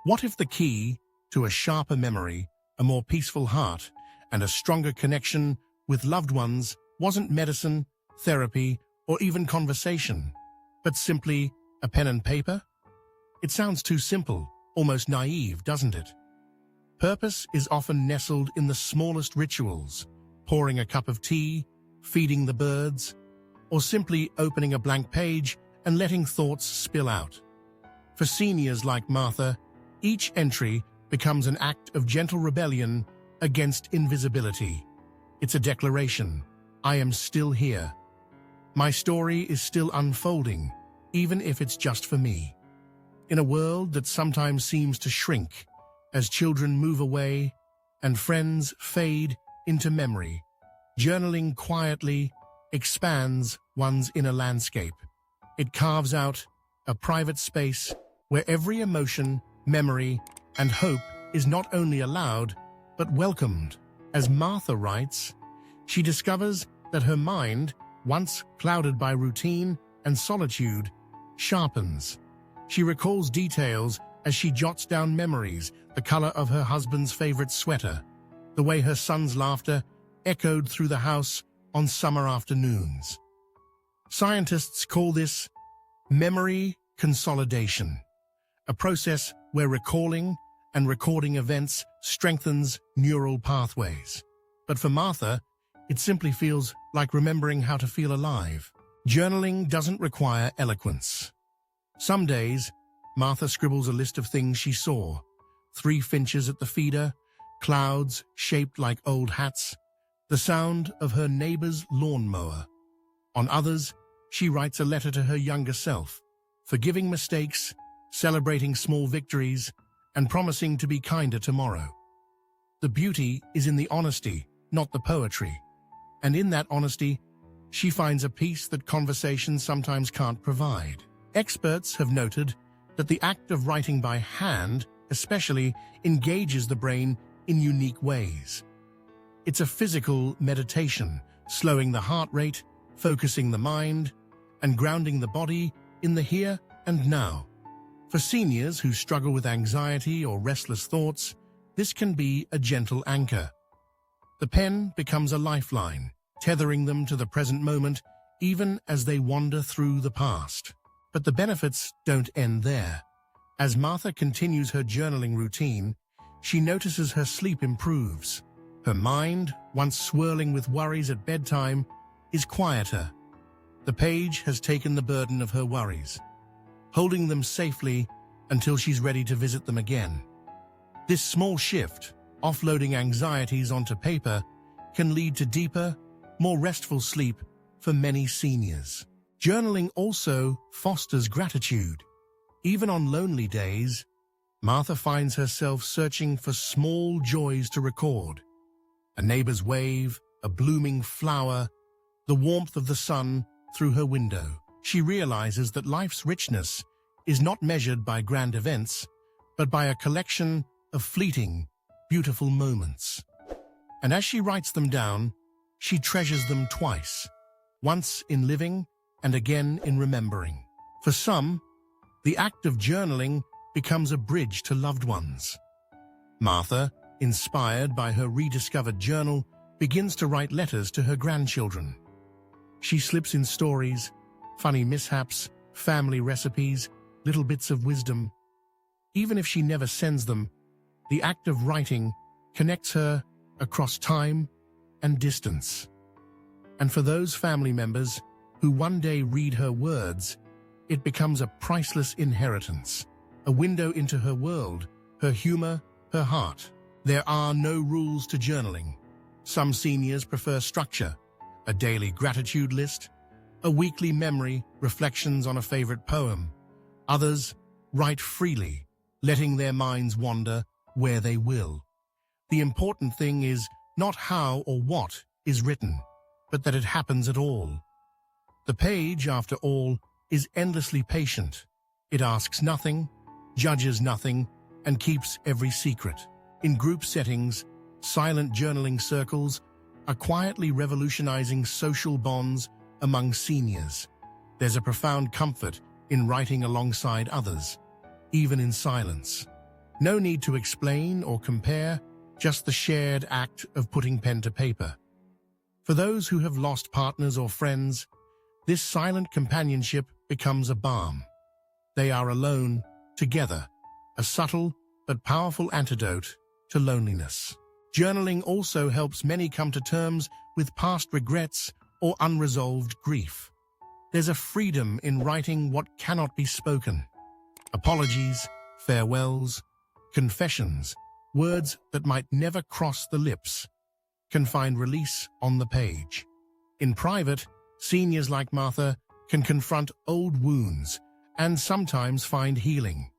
What if the key to a sharper memory, a more peaceful heart, and a stronger connection with loved ones wasn't medicine, therapy, or even conversation, but simply a pen and paper? It sounds too simple, almost naive, doesn't it? Purpose is often nestled in the smallest rituals, pouring a cup of tea, feeding the birds, or simply opening a blank page and letting thoughts spill out. For seniors like Martha, each entry becomes an act of gentle rebellion against invisibility. It's a declaration: I am still here. My story is still unfolding, even if it's just for me. In a world that sometimes seems to shrink as children move away and friends fade into memory, journaling quietly expands one's inner landscape. It carves out a private space where every emotion, memory, and hope is not only allowed, but welcomed. As Martha writes, she discovers that her mind, once clouded by routine and solitude, sharpens. She recalls details as she jots down memories: the color of her husband's favorite sweater, the way her son's laughter echoed through the house on summer afternoons. Scientists call this memory consolidation, a process where recalling and recording events strengthens neural pathways. But for Martha, it simply feels like remembering how to feel alive. Journaling doesn't require eloquence. Some days, Martha scribbles a list of things she saw: 3 finches at the feeder, clouds shaped like old hats, the sound of her neighbor's lawnmower. On others, she writes a letter to her younger self, forgiving mistakes, celebrating small victories, and promising to be kinder tomorrow. The beauty is in the honesty, not the poetry. And in that honesty, she finds a peace that conversation sometimes can't provide. Experts have noted that the act of writing by hand especially engages the brain in unique ways. It's a physical meditation, slowing the heart rate, focusing the mind, and grounding the body in the here and now. For seniors who struggle with anxiety or restless thoughts, this can be a gentle anchor. The pen becomes a lifeline, tethering them to the present moment even as they wander through the past. But the benefits don't end there. As Martha continues her journaling routine, she notices her sleep improves. Her mind, once swirling with worries at bedtime, is quieter. The page has taken the burden of her worries, holding them safely until she's ready to visit them again. This small shift, offloading anxieties onto paper, can lead to deeper, more restful sleep for many seniors. Journaling also fosters gratitude. Even on lonely days, Martha finds herself searching for small joys to record: a neighbor's wave, a blooming flower, the warmth of the sun through her window. She realizes that life's richness is not measured by grand events, but by a collection of fleeting, beautiful moments. And as she writes them down, she treasures them twice, once in living and again in remembering. For some, the act of journaling becomes a bridge to loved ones. Martha, inspired by her rediscovered journal, begins to write letters to her grandchildren. She slips in stories, funny mishaps, family recipes, little bits of wisdom. Even if she never sends them, the act of writing connects her across time and distance. And for those family members who one day read her words, it becomes a priceless inheritance, a window into her world, her humor, her heart. There are no rules to journaling. Some seniors prefer structure: a daily gratitude list, a weekly memory, reflections on a favorite poem. Others write freely, letting their minds wander where they will. The important thing is not how or what is written, but that it happens at all. The page, after all, is endlessly patient. It asks nothing, judges nothing, and keeps every secret. In group settings, silent journaling circles are quietly revolutionizing social bonds among seniors. There's a profound comfort in writing alongside others, even in silence. No need to explain or compare, just the shared act of putting pen to paper. For those who have lost partners or friends, this silent companionship becomes a balm. They are alone, together, a subtle but powerful antidote to loneliness. Journaling also helps many come to terms with past regrets or unresolved grief. There's a freedom in writing what cannot be spoken. Apologies, farewells, confessions, words that might never cross the lips, can find release on the page. In private, seniors like Martha can confront old wounds and sometimes find healing.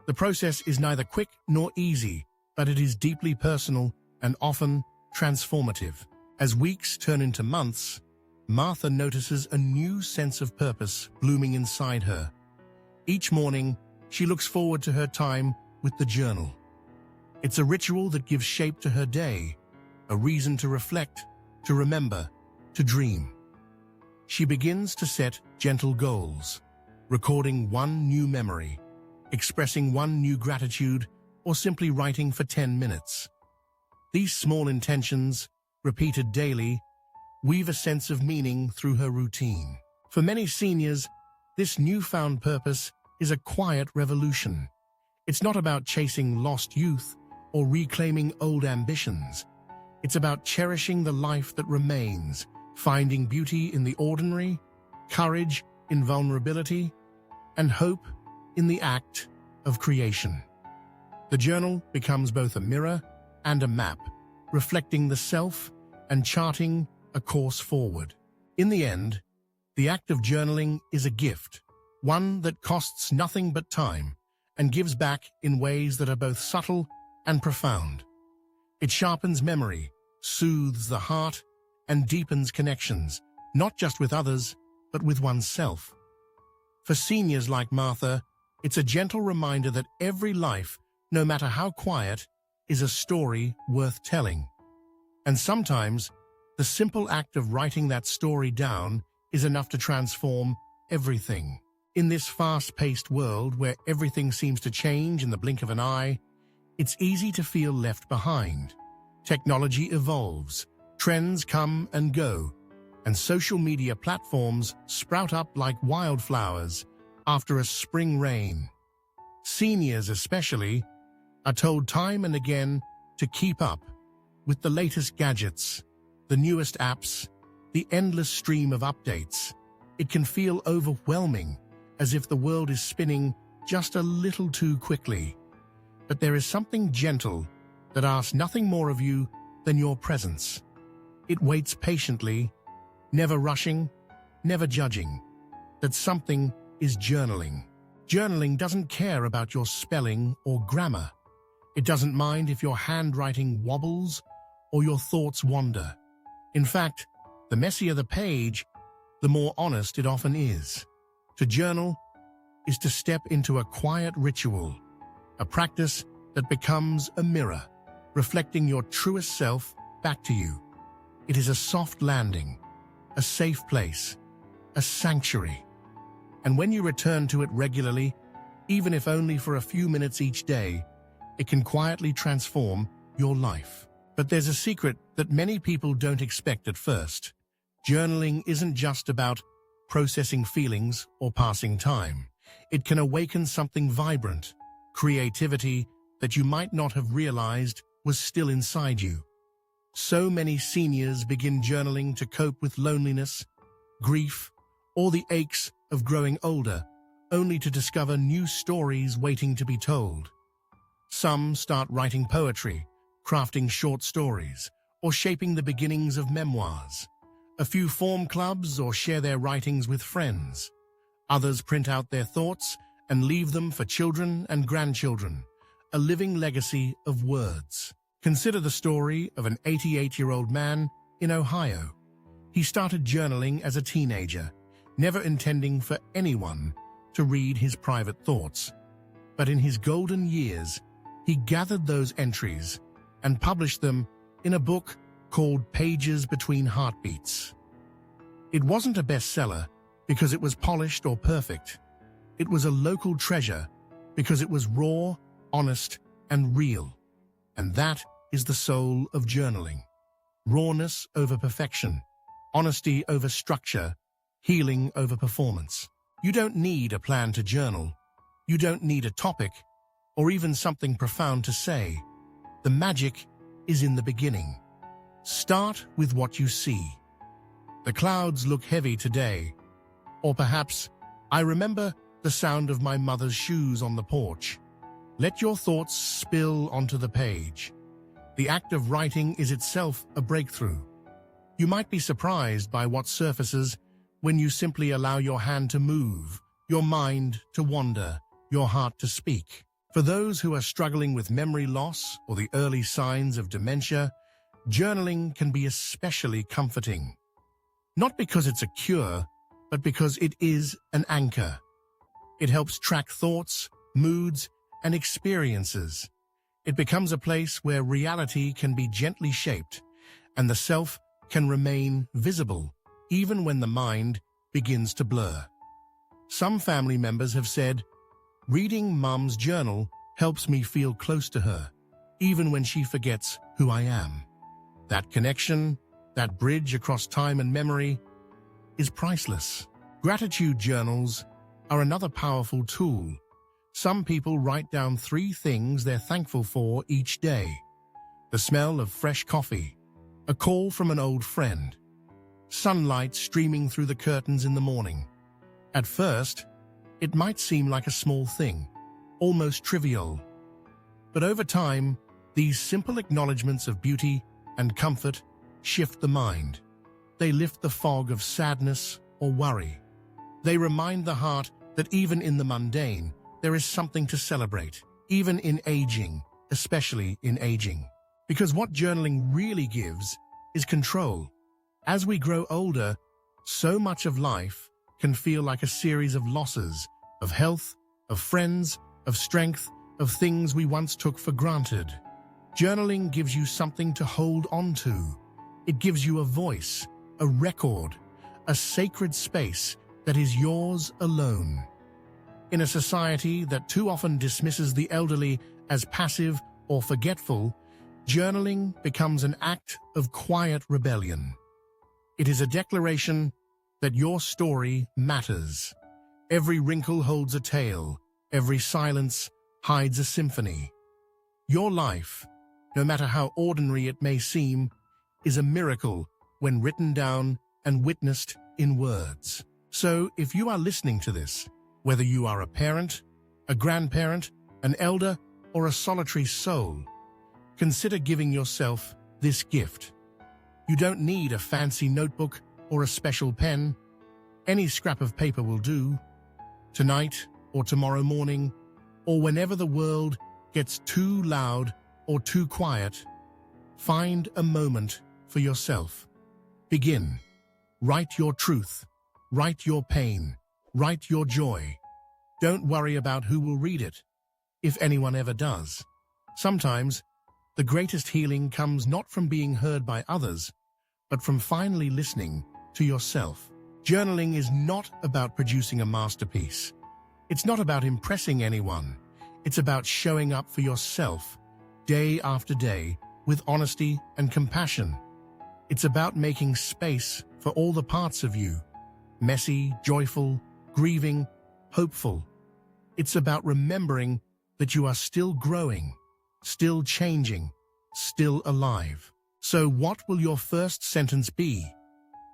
The process is neither quick nor easy, but it is deeply personal and often transformative. As weeks turn into months, Martha notices a new sense of purpose blooming inside her. Each morning, she looks forward to her time with the journal. It's a ritual that gives shape to her day, a reason to reflect, to remember, to dream. She begins to set gentle goals, recording one new memory, expressing one new gratitude, or simply writing for 10 minutes. These small intentions, repeated daily, weave a sense of meaning through her routine. For many seniors, this newfound purpose is a quiet revolution. It's not about chasing lost youth or reclaiming old ambitions. It's about cherishing the life that remains, finding beauty in the ordinary, courage in vulnerability, and hope in the act of creation. The journal becomes both a mirror and a map, reflecting the self and charting a course forward. In the end, the act of journaling is a gift, one that costs nothing but time and gives back in ways that are both subtle and profound. It sharpens memory, soothes the heart, and deepens connections, not just with others, but with oneself. For seniors like Martha, it's a gentle reminder that every life, no matter how quiet, is a story worth telling. And sometimes, the simple act of writing that story down is enough to transform everything. In this fast-paced world where everything seems to change in the blink of an eye, it's easy to feel left behind. Technology evolves, trends come and go, and social media platforms sprout up like wildflowers after a spring rain. Seniors especially are told time and again to keep up with the latest gadgets, the newest apps, the endless stream of updates. It can feel overwhelming, as if the world is spinning just a little too quickly. But there is something gentle that asks nothing more of you than your presence. It waits patiently, never rushing, never judging. That something is journaling. Journaling doesn't care about your spelling or grammar. It doesn't mind if your handwriting wobbles or your thoughts wander. In fact, the messier the page, the more honest it often is. To journal is to step into a quiet ritual, a practice that becomes a mirror, reflecting your truest self back to you. It is a soft landing, a safe place, a sanctuary. And when you return to it regularly, even if only for a few minutes each day, it can quietly transform your life. But there's a secret that many people don't expect at first. Journaling isn't just about processing feelings or passing time. It can awaken something vibrant, creativity that you might not have realized was still inside you. So many seniors begin journaling to cope with loneliness, grief, or the aches of growing older, only to discover new stories waiting to be told. Some start writing poetry, crafting short stories, or shaping the beginnings of memoirs. A few form clubs or share their writings with friends. Others print out their thoughts and leave them for children and grandchildren, a living legacy of words. Consider the story of an 88-year-old man in Ohio. He started journaling as a teenager, never intending for anyone to read his private thoughts. But in his golden years, he gathered those entries and published them in a book called Pages Between Heartbeats. It wasn't a bestseller because it was polished or perfect. It was a local treasure because it was raw, honest, and real. And that is the soul of journaling. Rawness over perfection, honesty over structure, healing over performance. You don't need a plan to journal. You don't need a topic, or even something profound to say. The magic is in the beginning. Start with what you see. The clouds look heavy today. Or perhaps, I remember the sound of my mother's shoes on the porch. Let your thoughts spill onto the page. The act of writing is itself a breakthrough. You might be surprised by what surfaces when you simply allow your hand to move, your mind to wander, your heart to speak. For those who are struggling with memory loss or the early signs of dementia, journaling can be especially comforting. Not because it's a cure, but because it is an anchor. It helps track thoughts, moods, and experiences. It becomes a place where reality can be gently shaped, and the self can remain visible, even when the mind begins to blur. Some family members have said, "Reading Mum's journal helps me feel close to her, even when she forgets who I am." That connection, that bridge across time and memory, is priceless. Gratitude journals are another powerful tool. Some people write down 3 things they're thankful for each day. The smell of fresh coffee, a call from an old friend, sunlight streaming through the curtains in the morning. At first, it might seem like a small thing, almost trivial. But over time, these simple acknowledgements of beauty and comfort shift the mind. They lift the fog of sadness or worry. They remind the heart that even in the mundane, there is something to celebrate, even in aging, especially in aging. Because what journaling really gives is control. As we grow older, so much of life can feel like a series of losses, of health, of friends, of strength, of things we once took for granted. Journaling gives you something to hold on to. It gives you a voice, a record, a sacred space that is yours alone. In a society that too often dismisses the elderly as passive or forgetful, journaling becomes an act of quiet rebellion. It is a declaration that your story matters. Every wrinkle holds a tale, every silence hides a symphony. Your life, no matter how ordinary it may seem, is a miracle when written down and witnessed in words. So, if you are listening to this, whether you are a parent, a grandparent, an elder, or a solitary soul, consider giving yourself this gift. You don't need a fancy notebook or a special pen. Any scrap of paper will do. Tonight or tomorrow morning, or whenever the world gets too loud or too quiet, find a moment for yourself. Begin. Write your truth. Write your pain. Write your joy. Don't worry about who will read it, if anyone ever does. Sometimes, the greatest healing comes not from being heard by others, but from finally listening to yourself. Journaling is not about producing a masterpiece. It's not about impressing anyone. It's about showing up for yourself, day after day, with honesty and compassion. It's about making space for all the parts of you, messy, joyful, grieving, hopeful. It's about remembering that you are still growing, still changing, still alive. So what will your first sentence be?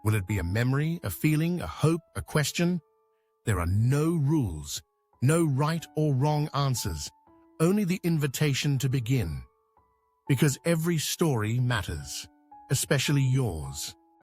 Will it be a memory, a feeling, a hope, a question? There are no rules, no right or wrong answers, only the invitation to begin. Because every story matters, especially yours.